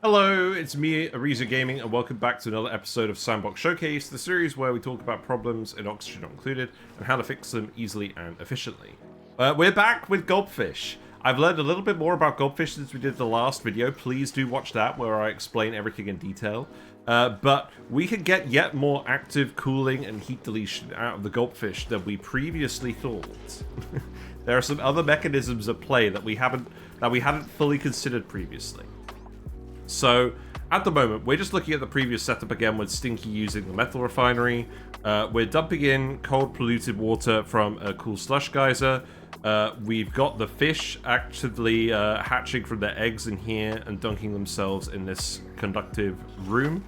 Hello, it's me, Ariza Gaming, and welcome back to another episode of Sandbox Showcase, the series where we talk about problems in Oxygen Not Included and how to fix them easily and efficiently. We're back with Gulpfish. I've learned a little bit more about Gulpfish since we did the last video. Please do watch that where I explain everything in detail. But we can get yet more active cooling and heat deletion out of the Gulpfish than we previously thought. There are some other mechanisms at play that we hadn't fully considered previously. So, at the moment, we're just looking at the previous setup again with Stinky using the metal refinery. We're dumping in cold polluted water from a cool slush geyser. We've got the fish actively hatching from their eggs in here and dunking themselves in this conductive room.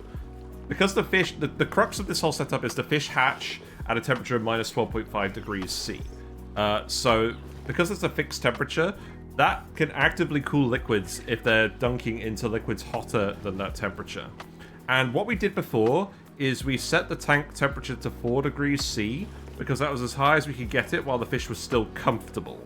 Because the fish, the crux of this whole setup is the fish hatch at a temperature of minus 12.5 degrees C. So, because it's a fixed temperature, that can actively cool liquids if they're dunking into liquids hotter than that temperature. And what we did before is we set the tank temperature to 4 degrees C because that was as high as we could get it while the fish was still comfortable,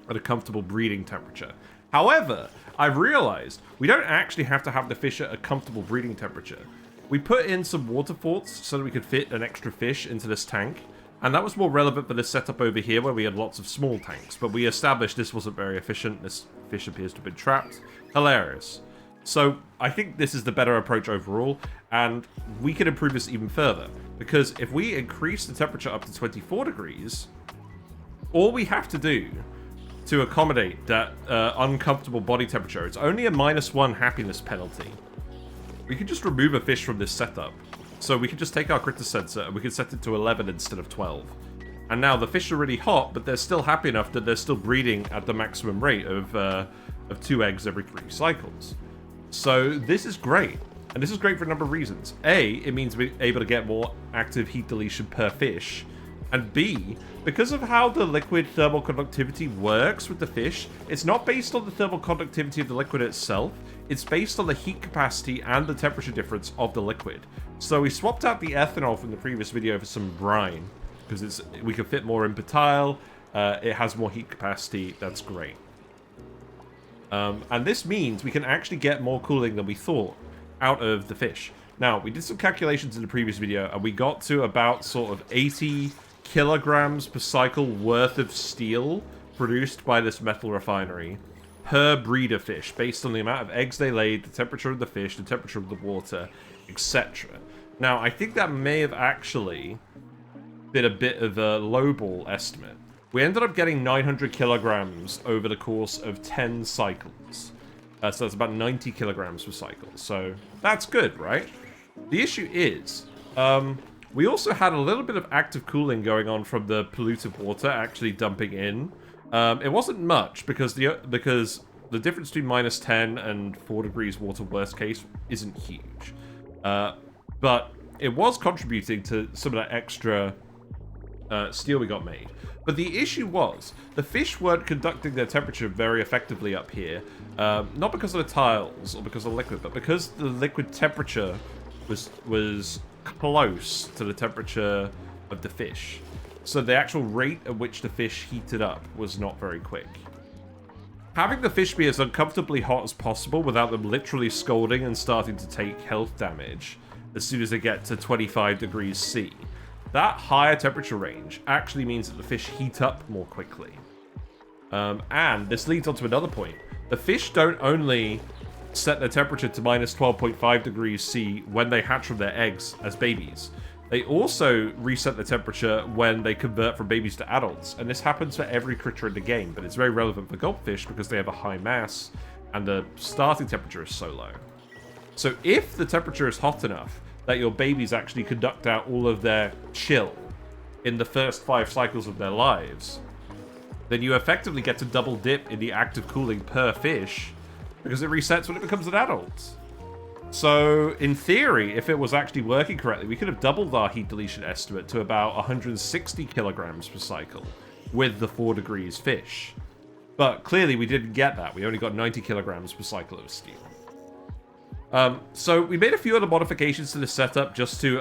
at a comfortable breeding temperature. However, I've realized we don't actually have to have the fish at a comfortable breeding temperature. We put in some water forts so that we could fit an extra fish into this tank. And that was more relevant for this setup over here where we had lots of small tanks. But we established this wasn't very efficient. This fish appears to have been trapped. Hilarious. So I think this is the better approach overall. And we can improve this even further. Because if we increase the temperature up to 24 degrees, all we have to do to accommodate that uncomfortable body temperature, it's only a -1 happiness penalty. We can just remove a fish from this setup. So we can just take our critter sensor and we can set it to 11 instead of 12. And now the fish are really hot, but they're still happy enough that they're still breeding at the maximum rate of 2 eggs every 3 cycles. So this is great. And this is great for a number of reasons. A, it means we're able to get more active heat deletion per fish. And B, because of how the liquid thermal conductivity works with the fish, it's not based on the thermal conductivity of the liquid itself, it's based on the heat capacity and the temperature difference of the liquid. So we swapped out the ethanol from the previous video for some brine, because we can fit more in per tile, it has more heat capacity, that's great. And this means we can actually get more cooling than we thought out of the fish. Now, we did some calculations in the previous video, and we got to about sort of 80 kilograms per cycle worth of steel produced by this metal refinery per breeder fish, based on the amount of eggs they laid, the temperature of the fish, the temperature of the water, etc. Now, I think that may have actually been a bit of a lowball estimate. We ended up getting 900 kilograms over the course of 10 cycles. So that's about 90 kilograms per cycle. So that's good, right? The issue is, we also had a little bit of active cooling going on from the polluted water actually dumping in. It wasn't much because the difference between -10 and 4 degrees water worst case isn't huge. But it was contributing to some of that extra steel we got made. But the issue was, the fish weren't conducting their temperature very effectively up here. Not because of the tiles or because of the liquid, but because the liquid temperature was close to the temperature of the fish. So the actual rate at which the fish heated up was not very quick. Having the fish be as uncomfortably hot as possible without them literally scalding and starting to take health damage as soon as they get to 25 degrees C, that higher temperature range actually means that the fish heat up more quickly. And this leads on to another point. The fish don't only set their temperature to -12.5 degrees C when they hatch from their eggs as babies. They also reset the temperature when they convert from babies to adults, and this happens for every critter in the game, but it's very relevant for Gulpfish because they have a high mass and the starting temperature is so low. So if the temperature is hot enough that your babies actually conduct out all of their chill in the first 5 cycles of their lives, then you effectively get to double dip in the active cooling per fish because it resets when it becomes an adult. So, in theory, if it was actually working correctly, we could have doubled our heat deletion estimate to about 160 kilograms per cycle with the 4 degrees fish. But clearly we didn't get that. We only got 90 kilograms per cycle of steel. So we made a few other modifications to this setup just to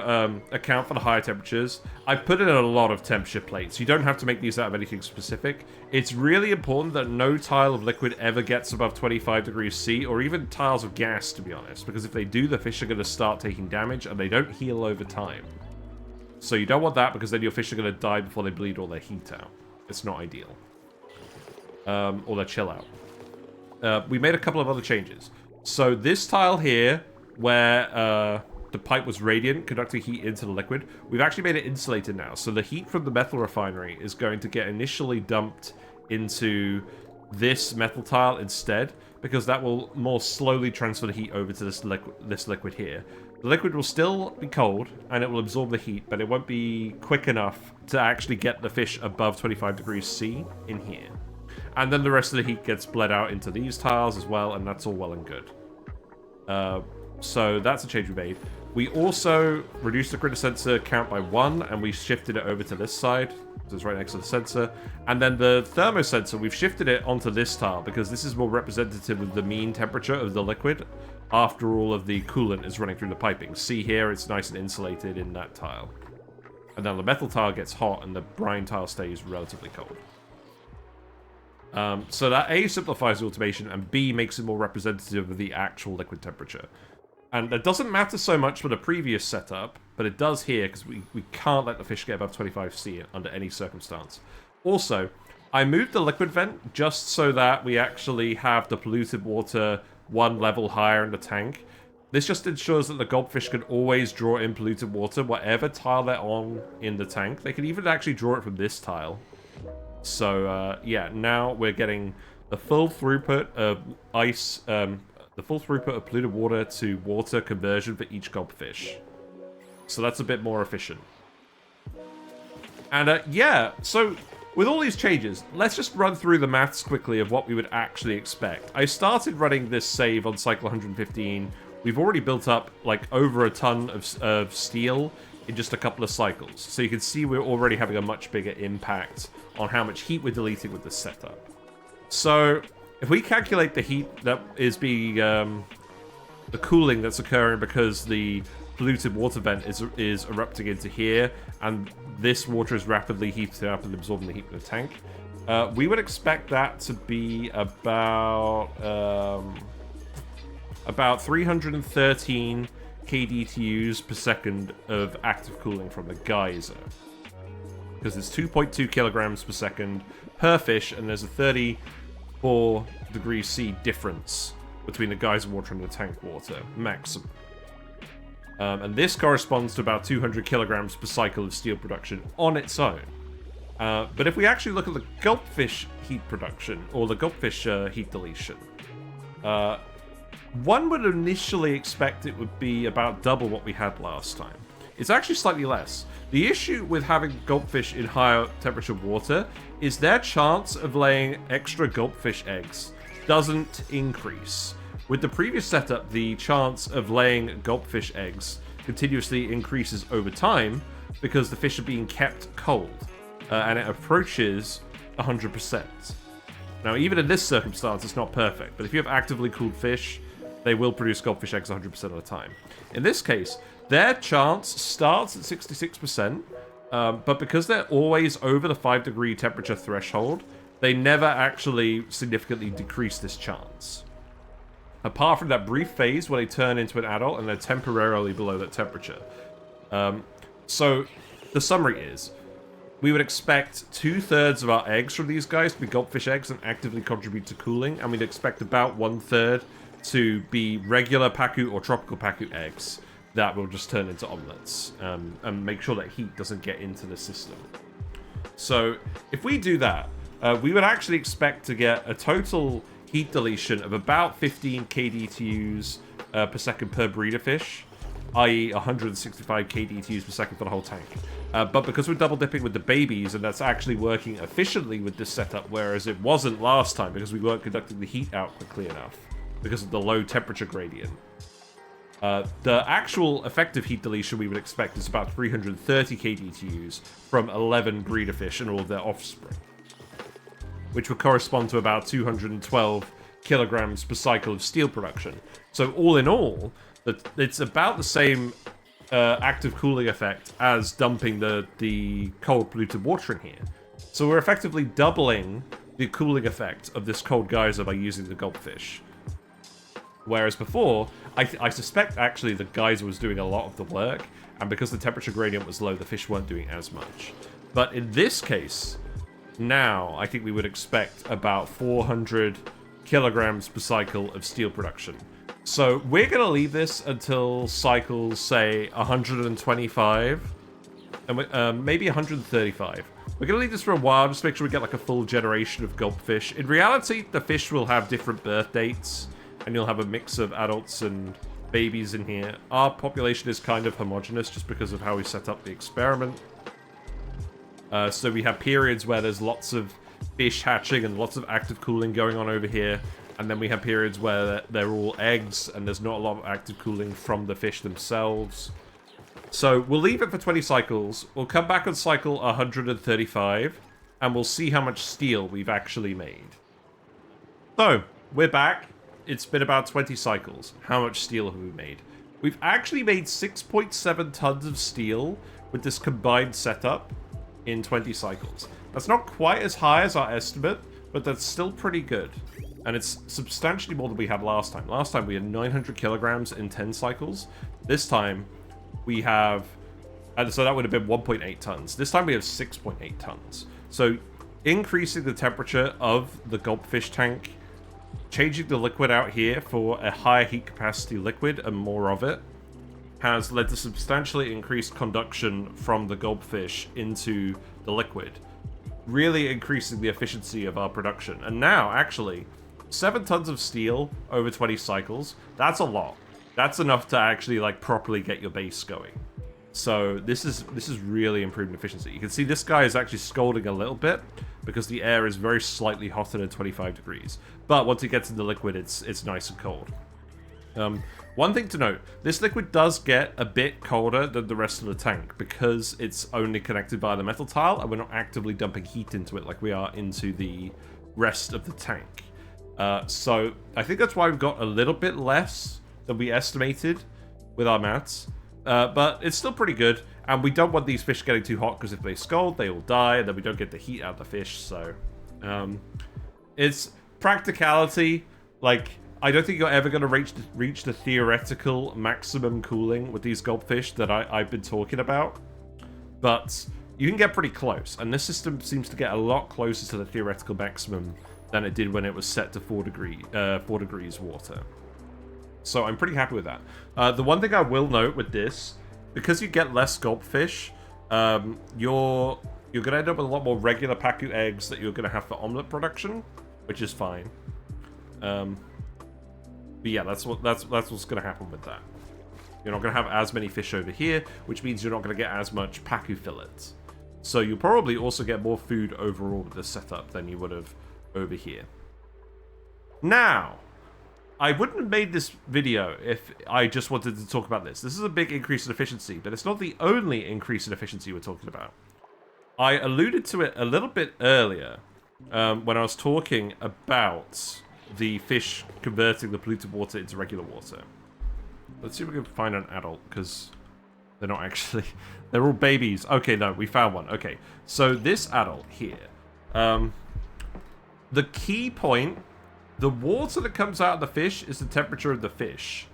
account for the higher temperatures. I've put in a lot of temperature plates. You don't have to make these out of anything specific. It's really important that no tile of liquid ever gets above 25 degrees C, or even tiles of gas, to be honest, because if they do, the fish are going to start taking damage, and they don't heal over time. So you don't want that, because then your fish are going to die before they bleed all their heat out. It's not ideal. Or their chill out. We made a couple of other changes. So this tile here, where the pipe was radiant, conducting heat into the liquid, we've actually made it insulated now. So the heat from the metal refinery is going to get initially dumped into this metal tile instead, because that will more slowly transfer the heat over to this liquid here. The liquid will still be cold, and it will absorb the heat, but it won't be quick enough to actually get the fish above 25 degrees C in here. And then the rest of the heat gets bled out into these tiles as well, and that's all well and good. So that's a change we made. We also reduced the critter sensor count by 1, and we shifted it over to this side. So it's right next to the sensor. And then the thermo sensor, we've shifted it onto this tile, because this is more representative of the mean temperature of the liquid after all of the coolant is running through the piping. See here, it's nice and insulated in that tile. And then the metal tile gets hot, and the brine tile stays relatively cold. So that A, simplifies the automation, and B, makes it more representative of the actual liquid temperature. And that doesn't matter so much for the previous setup, but it does here, because we can't let the fish get above 25C under any circumstance. Also, I moved the liquid vent just so that we actually have the polluted water one level higher in the tank. This just ensures that the goldfish can always draw in polluted water, whatever tile they're on in the tank. They can even actually draw it from this tile. So, yeah, now we're getting the full throughput of ice, the full throughput of polluted water to water conversion for each goldfish. So that's a bit more efficient. And, yeah, so with all these changes, let's just run through the maths quickly of what we would actually expect. I started running this save on cycle 115. We've already built up, like, over a ton of steel in just a couple of cycles. So you can see we're already having a much bigger impact on how much heat we're deleting with this setup. So if we calculate the heat that is being, the cooling that's occurring because the polluted water vent is erupting into here, and this water is rapidly heating up and absorbing the heat in the tank, we would expect that to be about 313 kDTUs per second of active cooling from the geyser. Because it's 2.2 kilograms per second per fish, and there's a 34 degrees C difference between the geyser water and the tank water, maximum. And this corresponds to about 200 kilograms per cycle of steel production on its own. But if we actually look at the gulpfish heat production, or the gulpfish heat deletion, one would initially expect it would be about double what we had last time. It's actually slightly less. The issue with having gulpfish in higher temperature water is their chance of laying extra gulpfish eggs doesn't increase. With the previous setup, the chance of laying gulpfish eggs continuously increases over time because the fish are being kept cold, and it approaches 100%. Now, even in this circumstance, it's not perfect, but if you have actively cooled fish, they will produce gulpfish eggs 100% of the time. In this case, their chance starts at 66%, but because they're always over the 5-degree temperature threshold, they never actually significantly decrease this chance. Apart from that brief phase where they turn into an adult and they're temporarily below that temperature. So, the summary is, we would expect 2/3 of our eggs from these guys to be gulpfish eggs and actively contribute to cooling, and we'd expect about 1/3 to be regular pacu or tropical pacu eggs that will just turn into omelets, and make sure that heat doesn't get into the system. So if we do that, we would actually expect to get a total heat deletion of about 15 kDTUs per second per breeder fish, i.e. 165 kDTUs per second for the whole tank. But because we're double dipping with the babies, and that's actually working efficiently with this setup, whereas it wasn't last time because we weren't conducting the heat out quickly enough because of the low temperature gradient. The actual effective heat deletion we would expect is about 330 kDTUs from 11 breeder fish and all of their offspring, which would correspond to about 212 kilograms per cycle of steel production. So all in all, it's about the same active cooling effect as dumping the cold polluted water in here. So we're effectively doubling the cooling effect of this cold geyser by using the Gulp fish. Whereas before, I suspect actually the geyser was doing a lot of the work, and because the temperature gradient was low, the fish weren't doing as much. But in this case, now I think we would expect about 400 kilograms per cycle of steel production. So we're going to leave this until cycles, say, 125, and maybe 135. We're going to leave this for a while, just to make sure we get like a full generation of Gulp fish. In reality, the fish will have different birth dates, and you'll have a mix of adults and babies in here. Our population is kind of homogenous just because of how we set up the experiment. So we have periods where there's lots of fish hatching and lots of active cooling going on over here. And then we have periods where they're all eggs and there's not a lot of active cooling from the fish themselves. So we'll leave it for 20 cycles. We'll come back on cycle 135 and we'll see how much steel we've actually made. So, we're back. It's been about 20 cycles. How much steel have we made? We've actually made 6.7 tons of steel with this combined setup in 20 cycles. That's not quite as high as our estimate, but that's still pretty good. And it's substantially more than we had last time. Last time we had 900 kilograms in 10 cycles. This time we have, and so that would have been 1.8 tons. This time we have 6.8 tons. So increasing the temperature of the Gulp fish tank, changing the liquid out here for a higher heat capacity liquid and more of it, has led to substantially increased conduction from the Gulp fish into the liquid, really increasing the efficiency of our production. And now, actually, 7 tons of steel over 20 cycles, that's a lot. That's enough to actually like properly get your base going. So this is really improving efficiency. You can see this guy is actually scalding a little bit because the air is very slightly hotter than 25 degrees. But once it gets in the liquid, it's nice and cold. One thing to note, this liquid does get a bit colder than the rest of the tank because it's only connected by the metal tile and we're not actively dumping heat into it like we are into the rest of the tank. So I think that's why we've got a little bit less than we estimated with our maths. But it's still pretty good, and we don't want these fish getting too hot because if they scald, they will die, and then we don't get the heat out of the fish, so... it's practicality. Like, I don't think you're ever going to reach the theoretical maximum cooling with these Gulp fish that I've been talking about, but you can get pretty close, and this system seems to get a lot closer to the theoretical maximum than it did when it was set to 4 degrees water. So I'm pretty happy with that. The one thing I will note with this, because you get less Gulp fish, you're going to end up with a lot more regular Pacu eggs that you're going to have for omelet production, which is fine. But yeah, that's what's going to happen with that. You're not going to have as many fish over here, which means you're not going to get as much Pacu fillets. So you'll probably also get more food overall with this setup than you would have over here. Now, I wouldn't have made this video if I just wanted to talk about this. This is a big increase in efficiency, but it's not the only increase in efficiency we're talking about. I alluded to it a little bit earlier when I was talking about the fish converting the polluted water into regular water. Let's see if we can find an adult, because they're not actually... They're all babies. Okay, no, we found one. Okay, so this adult here. The key point... The water that comes out of the fish is the temperature of the fish.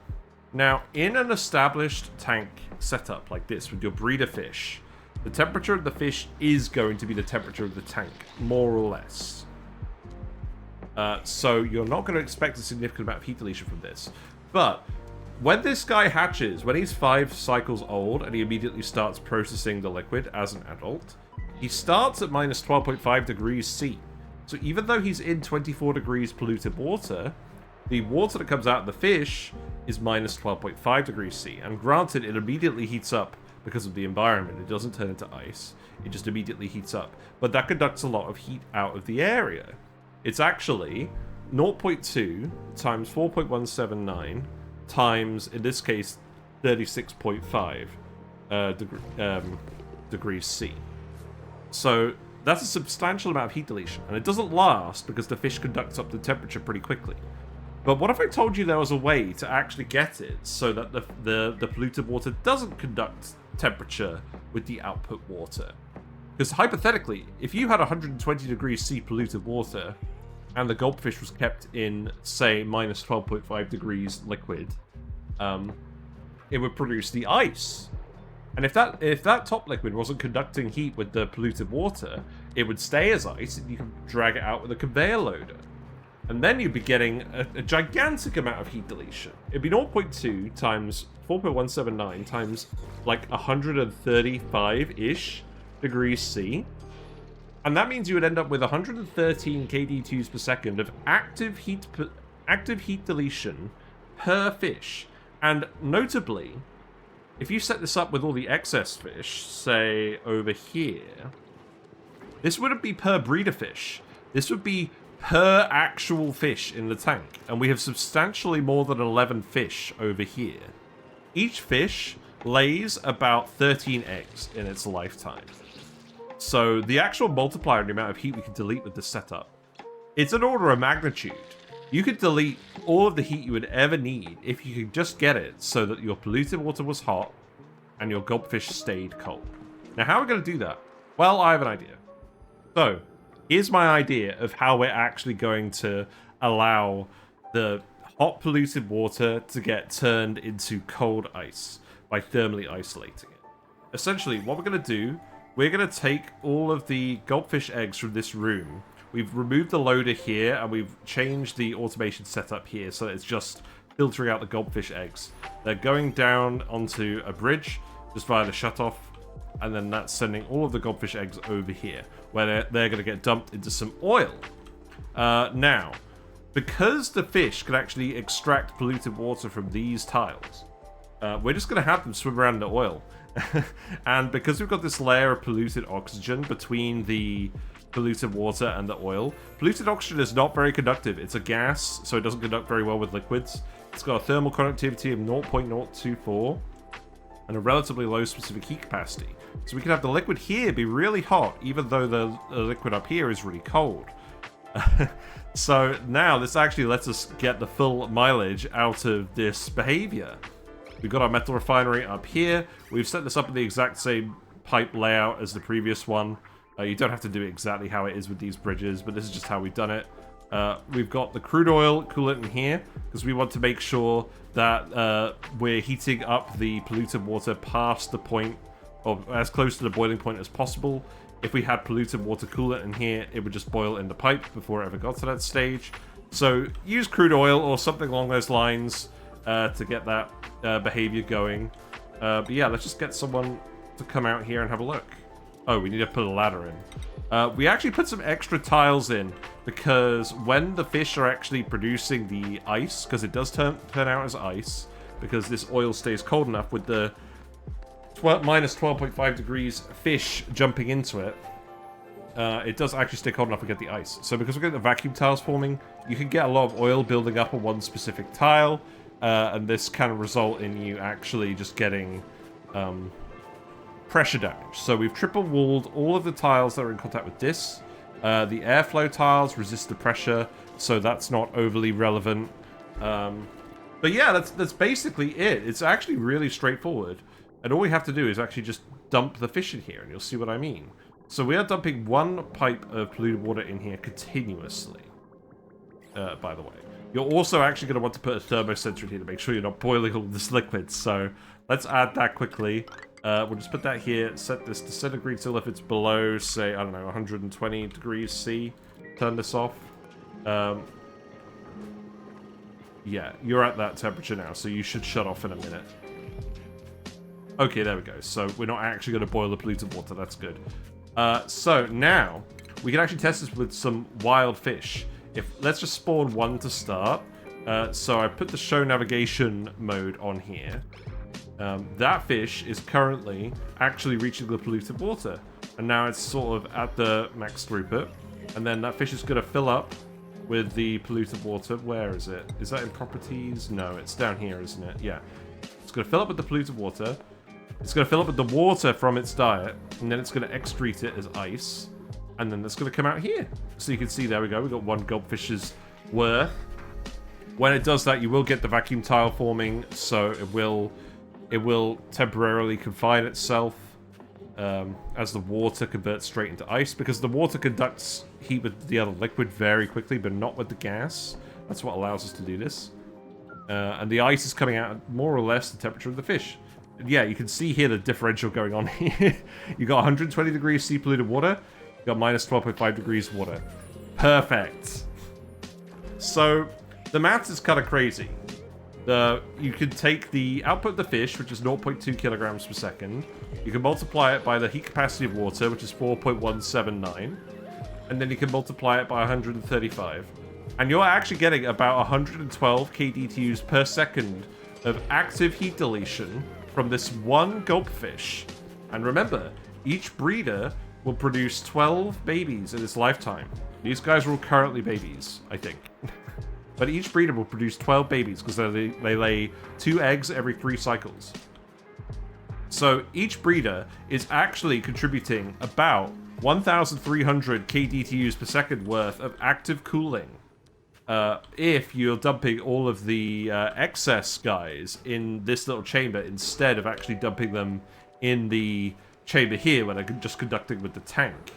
Now, in an established tank setup like this with your breeder fish, the temperature of the fish is going to be the temperature of the tank, more or less. So you're not going to expect a significant amount of heat deletion from this. But when this guy hatches, when he's 5 cycles old and he immediately starts processing the liquid as an adult, he starts at minus 12.5 degrees C. So even though he's in 24 degrees polluted water, the water that comes out of the fish is minus 12.5 degrees C. And granted, it immediately heats up because of the environment. It doesn't turn into ice. It just immediately heats up. But that conducts a lot of heat out of the area. It's actually 0.2 times 4.179 times, in this case, 36.5 degrees C. So that's a substantial amount of heat deletion, and it doesn't last because the fish conducts up the temperature pretty quickly. But what if I told you there was a way to actually get it so that the polluted water doesn't conduct temperature with the output water? Because hypothetically, if you had 120 degrees C polluted water and the gulpfish was kept in, say, minus 12.5 degrees liquid, it would produce the ice. And if that top liquid wasn't conducting heat with the polluted water, it would stay as ice and you can drag it out with a conveyor loader. And then you'd be getting a gigantic amount of heat deletion. It'd be 0.2 times 4.179 times like 135-ish degrees C. And that means you would end up with 113 kd2s per second of active heat deletion per fish. And notably, if you set this up with all the excess fish, say over here, this wouldn't be per breeder fish. This would be per actual fish in the tank. And we have substantially more than 11 fish over here. Each fish lays about 13 eggs in its lifetime. So the actual multiplier in the amount of heat we can delete with this setup, it's an order of magnitude. You could delete all of the heat you would ever need if you could just get it so that your polluted water was hot and your gulpfish stayed cold. Now, how are we going to do that? Well, I have an idea. So, here's my idea of how we're actually going to allow the hot polluted water to get turned into cold ice by thermally isolating it. Essentially, what we're going to do, we're going to take all of the gulpfish eggs from this room. We've removed the loader here, and we've changed the automation setup here, so it's just filtering out the gulpfish eggs. They're going down onto a bridge, just via the shutoff, and then that's sending all of the gulpfish eggs over here, where they're going to get dumped into some oil. Now, because the fish can actually extract polluted water from these tiles, we're just going to have them swim around in the oil. And because we've got this layer of polluted oxygen between the polluted water and the oil, polluted oxygen is not very conductive. It's a gas, so it doesn't conduct very well with liquids. It's got a thermal conductivity of 0.024 and a relatively low specific heat capacity. So we can have the liquid here be really hot, even though the liquid up here is really cold. So now this actually lets us get the full mileage out of this behavior. We've got our metal refinery up here. We've set this up in the exact same pipe layout as the previous one. You don't have to do it exactly how it is with these bridges, but this is just how we've done it. We've got the crude oil coolant in here, because we want to make sure that we're heating up the polluted water past the point, or as close to the boiling point as possible. If we had polluted water coolant in here, it would just boil in the pipe before it ever got to that stage. So use crude oil or something along those lines to get that behavior going. But yeah, let's just get someone to come out here and have a look. Oh, we need to put a ladder in. We actually put some extra tiles in because when the fish are actually producing the ice, because it does turn out as ice, because this oil stays cold enough with the minus 12.5 degrees fish jumping into it, it does actually stay cold enough to get the ice. So because we're getting the vacuum tiles forming, you can get a lot of oil building up on one specific tile, and this can result in you actually just getting pressure damage. So we've triple walled all of the tiles that are in contact with this. The airflow tiles resist the pressure, so that's not overly relevant. But yeah, that's basically it. It's actually really straightforward. And all we have to do is actually just dump the fish in here, and you'll see what I mean. So we are dumping one pipe of polluted water in here continuously, by the way. You're also actually going to want to put a thermosensor in here to make sure you're not boiling all this liquid. So let's add that quickly. We'll just put that here, set this to centigrade till if it's below, say, I don't know, 120 degrees C. Turn this off. Yeah, you're at that temperature now, so you should shut off in a minute. Okay, there we go. So we're not actually going to boil the polluted water. That's good. So now we can actually test this with some wild fish. Let's just spawn one to start. So I put the show navigation mode on here. That fish is currently actually reaching the polluted water. And now it's sort of at the max throughput. And then that fish is going to fill up with the polluted water. Where is it? Is that in properties? No, it's down here, isn't it? Yeah. It's going to fill up with the polluted water. It's going to fill up with the water from its diet. And then it's going to excrete it as ice. And then it's going to come out here. So you can see, there we go. We've got one gulpfish's worth. When it does that, you will get the vacuum tile forming, so it will temporarily confine itself as the water converts straight into ice, because the water conducts heat with the other liquid very quickly, but not with the gas. That's what allows us to do this. And the ice is coming out at more or less the temperature of the fish. And yeah, you can see here the differential going on here. You got 120 degrees sea polluted water, you got minus 12.5 degrees water. Perfect. So the maths is kind of crazy. You can take the output of the fish, which is 0.2 kilograms per second. You can multiply it by the heat capacity of water, which is 4.179. And then you can multiply it by 135. And you're actually getting about 112 kDTUs per second of active heat deletion from this one gulp fish. And remember, each breeder will produce 12 babies in its lifetime. These guys are all currently babies, I think. But each breeder will produce 12 babies because they lay 2 eggs every 3 cycles. So each breeder is actually contributing about 1,300 kDTUs per second worth of active cooling. If you're dumping all of the excess guys in this little chamber instead of actually dumping them in the chamber here where they're just conducting with the tank.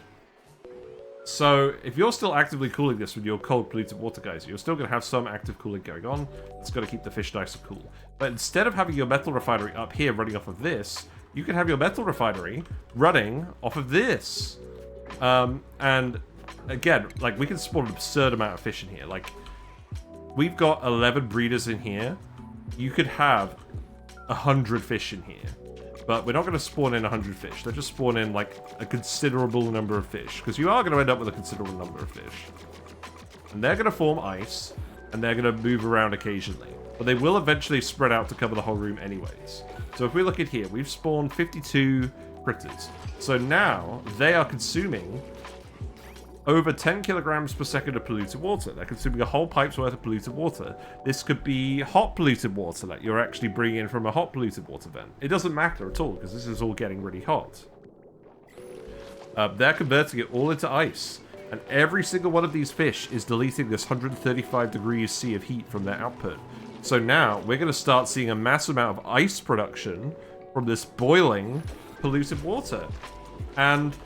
So, if you're still actively cooling this with your cold polluted water guys, you're still going to have some active cooling going on. It's going to keep the fish nice and cool. But instead of having your metal refinery up here running off of this, you can have your metal refinery running off of this. And again, like, we can spawn an absurd amount of fish in here. Like, we've got 11 breeders in here. You could have 100 fish in here. But we're not going to spawn in 100 fish. They'll just spawn in, like, a considerable number of fish. Because you are going to end up with a considerable number of fish. And they're going to form ice. And they're going to move around occasionally. But they will eventually spread out to cover the whole room anyways. So if we look at here, we've spawned 52 critters. So now, they are consuming over 10 kilograms per second of polluted water. They're consuming a whole pipe's worth of polluted water. This could be hot polluted water that you're actually bringing in from a hot polluted water vent. It doesn't matter at all, because this is all getting really hot. They're converting it all into ice. And every single one of these fish is deleting this 135 degrees C of heat from their output. So now, we're going to start seeing a massive amount of ice production from this boiling polluted water. And,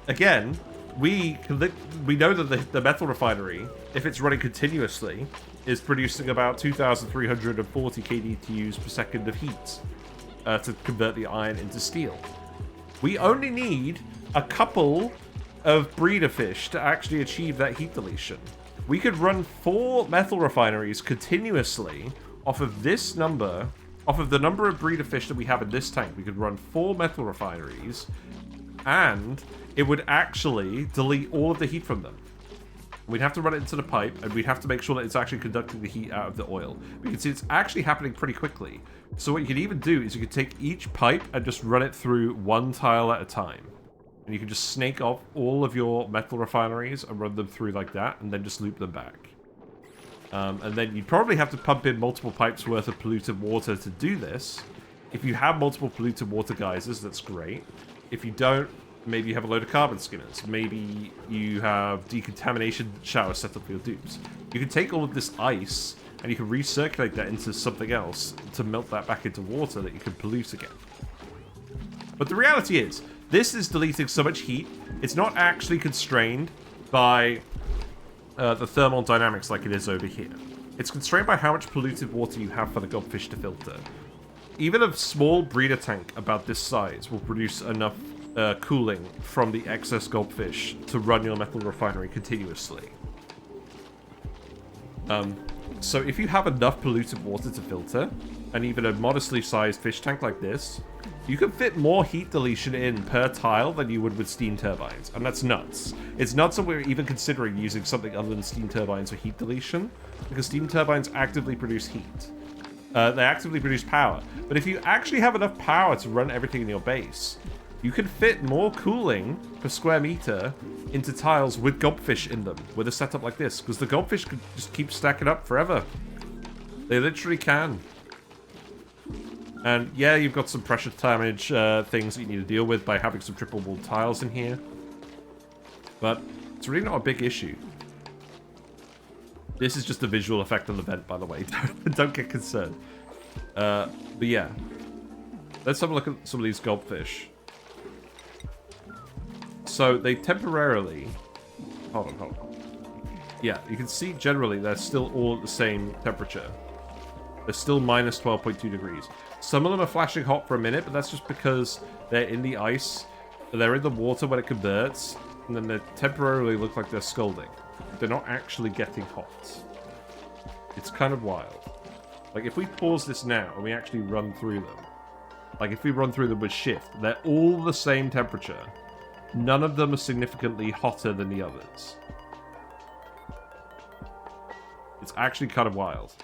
again, we know that the metal refinery, if it's running continuously, is producing about 2,340 kDTUs per second of heat to convert the iron into steel. We only need a couple of breeder fish to actually achieve that heat deletion. We could run 4 metal refineries continuously off of this number, off of the number of breeder fish that we have in this tank. We could run 4 metal refineries, and it would actually delete all of the heat from them. We'd have to run it into the pipe, and we'd have to make sure that it's actually conducting the heat out of the oil. We can see it's actually happening pretty quickly. So what you could even do is you could take each pipe and just run it through one tile at a time. And you can just snake off all of your metal refineries and run them through like that, and then just loop them back. And then you'd probably have to pump in multiple pipes worth of polluted water to do this. If you have multiple polluted water geysers, that's great. If you don't, maybe you have a load of carbon skimmers. Maybe you have decontamination showers set up for your dupes. You can take all of this ice and you can recirculate that into something else to melt that back into water that you can pollute again. But the reality is, this is deleting so much heat, it's not actually constrained by the thermal dynamics like it is over here. It's constrained by how much polluted water you have for the gulpfish to filter. Even a small breeder tank about this size will produce enough cooling from the excess gulpfish to run your metal refinery continuously. So if you have enough polluted water to filter, and even a modestly sized fish tank like this, you can fit more heat deletion in per tile than you would with steam turbines, and that's nuts. It's nuts that we're even considering using something other than steam turbines for heat deletion, because steam turbines actively produce heat. They actively produce power, but if you actually have enough power to run everything in your base, you can fit more cooling per square meter into tiles with gulpfish in them, with a setup like this, because the gulpfish could just keep stacking up forever. They literally can. And yeah, you've got some pressure damage things that you need to deal with by having some triple walled tiles in here. But it's really not a big issue. This is just a visual effect on the vent, by the way. Don't get concerned. But yeah. Let's have a look at some of these gulp fish. So they temporarily... Hold on. Yeah, you can see generally they're still all at the same temperature. They're still minus 12.2 degrees. Some of them are flashing hot for a minute, but that's just because they're in the ice. They're in the water when it converts, and then they temporarily look like they're scalding. They're not actually getting hot. It's kind of wild. Like, if we pause this now and we actually run through them, like if we run through them with shift, they're all the same temperature. None of them are significantly hotter than the others. It's actually kind of wild.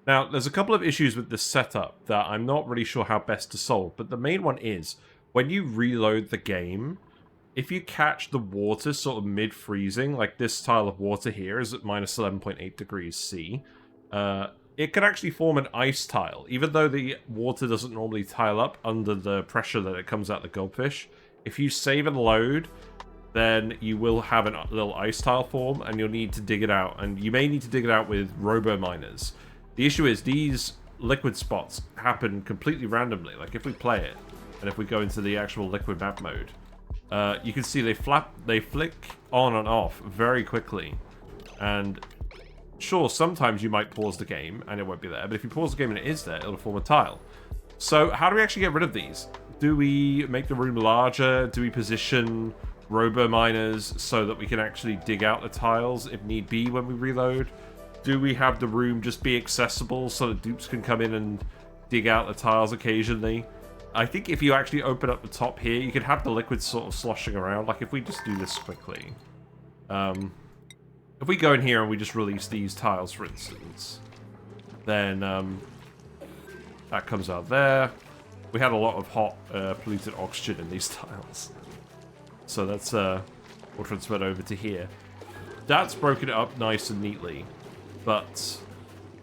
Now, there's a couple of issues with this setup that I'm not really sure how best to solve, but the main one is, when you reload the game, if you catch the water sort of mid-freezing, like this tile of water here is at minus 11.8 degrees C, it can actually form an ice tile, even though the water doesn't normally tile up under the pressure that it comes out the goldfish. If you save and load, then you will have a little ice tile form, and you'll need to dig it out, and you may need to dig it out with robo miners. The issue is these liquid spots happen completely randomly. Like if we play it, and if we go into the actual liquid map mode, you can see they flick on and off very quickly. And sure, sometimes you might pause the game and it won't be there, but if you pause the game and it is there, it'll form a tile. So how do we actually get rid of these? Do we make the room larger? Do we position robo miners so that we can actually dig out the tiles if need be when we reload? Do we have the room just be accessible so that dupes can come in and dig out the tiles occasionally? I think if you actually open up the top here, you can have the liquid sort of sloshing around. Like if we just do this quickly. If we go in here and we just release these tiles, for instance, then that comes out there. We had a lot of hot, polluted oxygen in these tiles. So that's we'll transfer it over to here. That's broken it up nice and neatly. But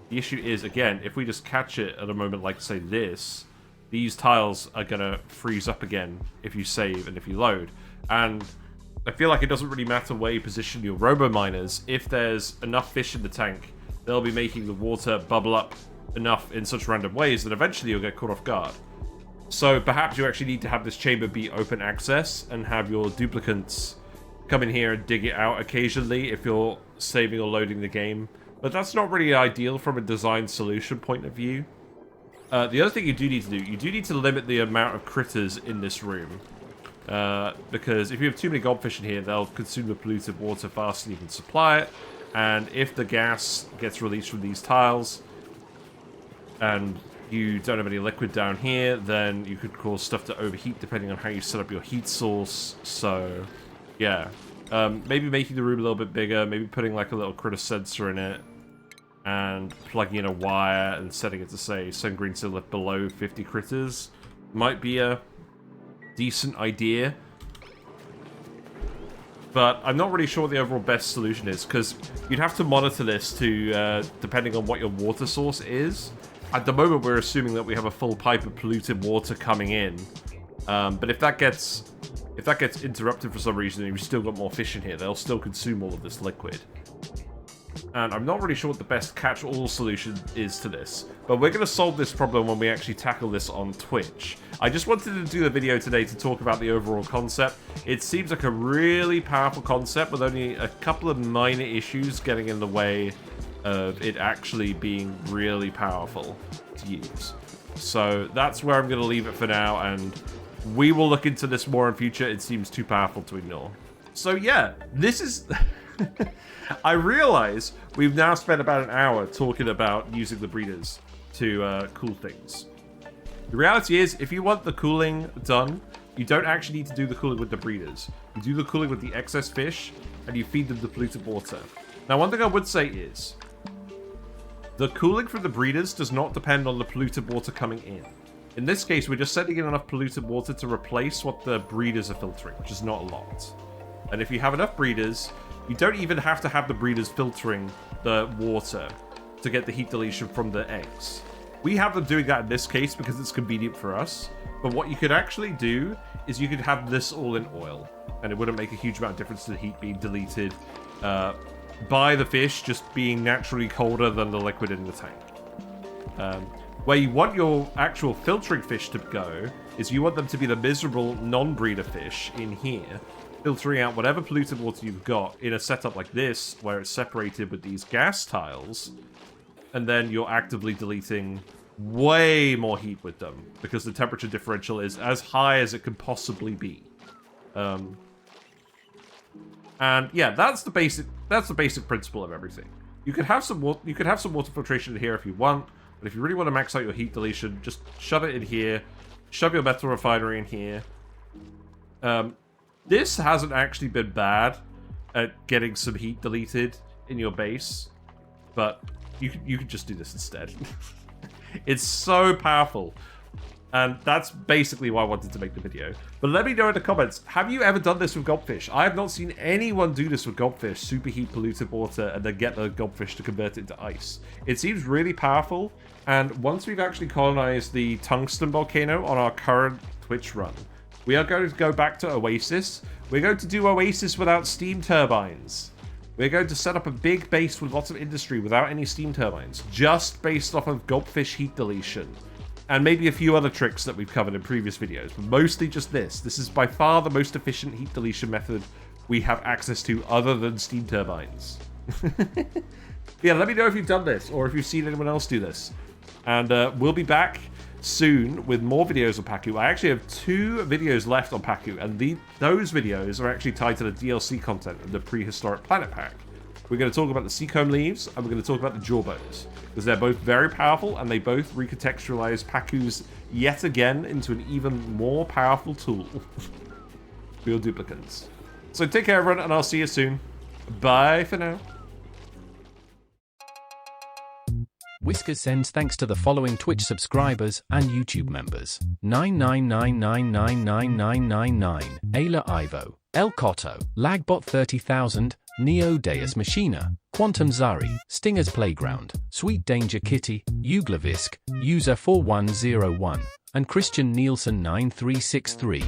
the issue is, again, if we just catch it at a moment like, say, this, these tiles are going to freeze up again if you save and if you load. And I feel like it doesn't really matter where you position your robo miners. If there's enough fish in the tank, they'll be making the water bubble up enough in such random ways that eventually you'll get caught off guard. So perhaps you actually need to have this chamber be open access and have your duplicants come in here and dig it out occasionally if you're saving or loading the game. But that's not really ideal from a design solution point of view. The other thing you do need to do, you do need to limit the amount of critters in this room. Because if you have too many goldfish in here, they'll consume the polluted water faster than you can supply it. And if the gas gets released from these tiles, and you don't have any liquid down here, then you could cause stuff to overheat depending on how you set up your heat source. So, yeah. Maybe making the room a little bit bigger, maybe putting like a little critter sensor in it, and plugging in a wire and setting it to say send green to lift below 50 critters might be a decent idea. But I'm not really sure what the overall best solution is, because you'd have to monitor this to depending on what your water source is. At the moment, we're assuming that we have a full pipe of polluted water coming in. But if that gets interrupted for some reason and you've still got more fish in here, they'll still consume all of this liquid. And I'm not really sure what the best catch-all solution is to this, but we're going to solve this problem when we actually tackle this on Twitch. I just wanted to do the video today to talk about the overall concept. It seems like a really powerful concept with only a couple of minor issues getting in the way of it actually being really powerful to use. So that's where I'm going to leave it for now, and we will look into this more in future. It seems too powerful to ignore. So yeah, this is... I realize we've now spent about an hour talking about using the breeders to cool things. The reality is, if you want the cooling done, you don't actually need to do the cooling with the breeders. You do the cooling with the excess fish, and you feed them the polluted water. Now, one thing I would say is, the cooling from the breeders does not depend on the polluted water coming in. In this case, we're just sending in enough polluted water to replace what the breeders are filtering, which is not a lot. And if you have enough breeders, you don't even have to have the breeders filtering the water to get the heat deletion from the eggs. We have them doing that in this case because it's convenient for us. But what you could actually do is you could have this all in oil, and it wouldn't make a huge amount of difference to the heat being deleted. by the fish just being naturally colder than the liquid in the tank. Where you want your actual filtering fish to go is you want them to be the miserable non-breeder fish in here, filtering out whatever polluted water you've got in a setup like this, where it's separated with these gas tiles, and then you're actively deleting way more heat with them, because the temperature differential is as high as it could possibly be. And yeah, that's the basic principle of everything. You could have some water filtration in here if you want, but if you really want to max out your heat deletion, just shove it in here. Shove your metal refinery in here. This hasn't actually been bad at getting some heat deleted in your base, but you could just do this instead. It's so powerful, and that's basically why I wanted to make the video. But let me know in the comments, have you ever done this with gulpfish? I have not seen anyone do this with gulpfish, superheat polluted water, and then get the gulpfish to convert it into ice. It seems really powerful, and once we've actually colonized the tungsten volcano on our current Twitch run, we are going to go back to Oasis. We're going to do Oasis without steam turbines. We're going to set up a big base with lots of industry without any steam turbines, just based off of gulpfish heat deletion. And maybe a few other tricks that we've covered in previous videos, but mostly just this. This is by far the most efficient heat deletion method we have access to other than steam turbines. Yeah, let me know if you've done this, or if you've seen anyone else do this. And we'll be back soon with more videos on Paku. I actually have 2 videos left on Paku, and those videos are actually tied to the DLC content of the Prehistoric Planet Pack. We're going to talk about the seacomb leaves, and we're going to talk about the jawbones, because they're both very powerful, and they both recontextualize Paku's yet again into an even more powerful tool. Real duplicates. So take care, everyone, and I'll see you soon. Bye for now. Whiskers sends thanks to the following Twitch subscribers and YouTube members: 999999999, Ayla Ivo, El Cotto, Lagbot 30,000, Neo Deus Machina, Quantum Zari, Stinger's Playground, Sweet Danger Kitty, Uglavisk, User 4101, and Christian Nielsen 9363.